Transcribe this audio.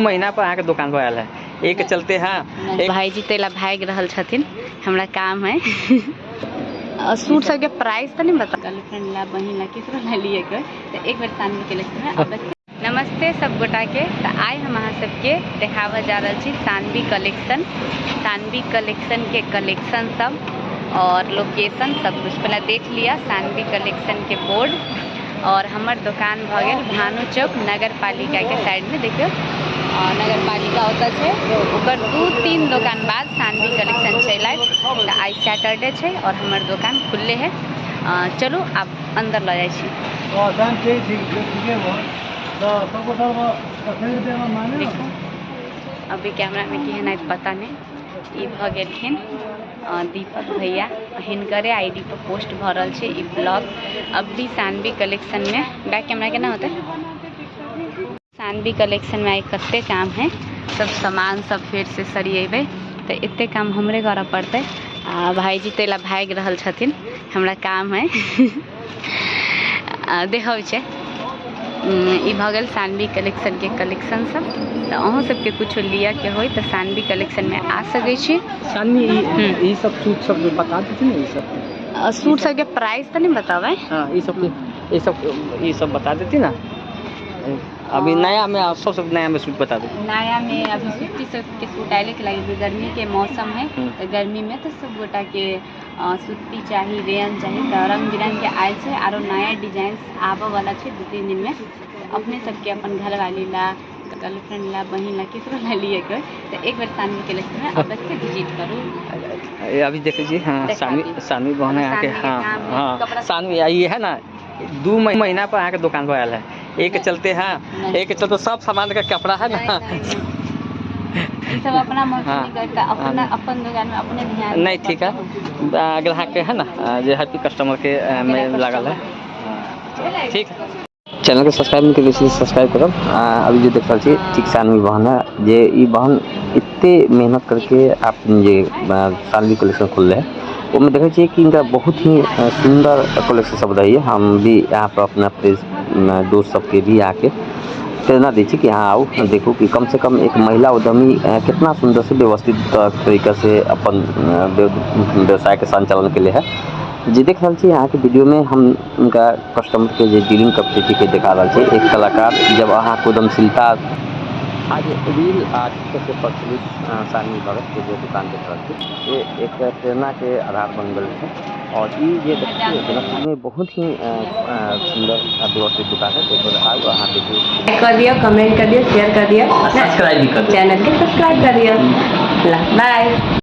महीना पर अहाँके दुकान पर आयल है एक चलते हैं भाईजी तेला भाग रहल छथिन, हमरा काम है। सूट सबके प्राइस तो नहीं बता, गर्लफ्रेंड ला बहन ला केकरो ला लिए के तो एक बार सानवी कलेक्शन में अब नमस्ते सब गोटा के। तो आए हम अहाँ सबके देखावा जा रहा छी सानवी कलेक्शन के कलेक्शन सब और लोकेशन सब कुछ पहले देख लिया। सानवी कलेक्शन के बोर्ड और हमार दुकान भ गेल भानु चौक नगर पालिका के साइड में देखियो नगर पालिका होता है ओकर 2-3 दुकान बाद सानवी कलेक्शन चल आए। तो आज सैटरडे है और हमार दुकान खुले है। चलो आप अंदर ले जाए। अभी कैमरा में की है ना पता नहीं। ये भ गेलखिन दीपक भैया, हिनकरे आईडी पर पोस्ट भ रहल छै ई ब्लॉग। अब भी सानवी कलेक्शन में बैक कैमरा केना होता है। सानवी कलेक्शन में आई कते काम है, सब सामान सब फेर से सरिएबे तो इतने काम हमरे करे पड़ते। भाईजी तेला भाग रहल छथिन, हमरा काम है। देखो छै ई भ गेल सानवी कलेक्शन के कलेक्शन सब। तो अहों सबके कुछ लिया के होय तो सानवी कलेक्शन में आ सके छी। सानवी ई सब सूट सब बता देती ना, ये सब सूट सब के प्राइस तो नहीं बतावे। हां ये सब बता देती ना। अभी नया में सब नया में सूट बता दो। नया में अभी सूती सब के सूट आए के लगे गर्मी के मौसम है तो गर्मी में तो सब गोटा के सूती चाहिए, रेयन चाहिए तो रंग बिरंग के आए छे और नया डिजाइन आवे वाला छे 2-3 दिन में। अपने सबके अपन घर वाली ला, गर्लफ्रेंड ला, बहन ला केकरो ला लिए के तो एक बार सानवी कलेक्शन में अवश्य विजिट करूँ। अभी देख लीजिए। हाँ सानवी बहन है यहाँ के। हाँ सानवी ये है ना 2 महीना पर अहाँ के दुकान पर आयल है एक चलते हैं। एक चलते सब सामान का कपड़ा है ना सब अपना मर्जी करके अपना अपन दुकान में अपने ध्यान नहीं ठीक है। ग्राहक के है ना जो हैप्पी कस्टमर के में लागल है। ठीक है, चैनल के सब्सक्राइब के लिए सब्सक्राइब करो। अभी जो देख रही ठीक सानवी बहन है जे ई बहन इतने मेहनत करके आप जे सानवी कलेक्शन खोल रहे हैं वो में देखे चाहिए कि इनका बहुत ही सुंदर कलेक्शन सब रही है। हम भी यहाँ पर अपना दोस्त सबके भी आके प्रेरणा दी कि हाँ आओ देखो कि कम से कम एक महिला उद्यमी कितना सुंदर से व्यवस्थित तरीके से अपन व्यवसाय के संचालन के लिए है। जी देख रहा यहाँ के वीडियो में हम उनका कस्टमर के जो डीलिंग कैपेसिटी के दिखा रहा है। एक कलाकार जब अहाँ उद्यमशीलता आज रील आर्टिस्ट से प्रचलित सानवी भगत के जो दुकान देख रहे थे ये एक प्रेरणा के आधार बन गए थे। और ये देखिए जनकपुर में बहुत ही सुंदर व्यवस्थित दुकान है। एक बार आओ वहाँ देखिए, कर दिया, कमेंट कर दिया, शेयर कर दिया, सब्सक्राइब भी कर दिया, चैनल के सब्सक्राइब कर दिया। बाय।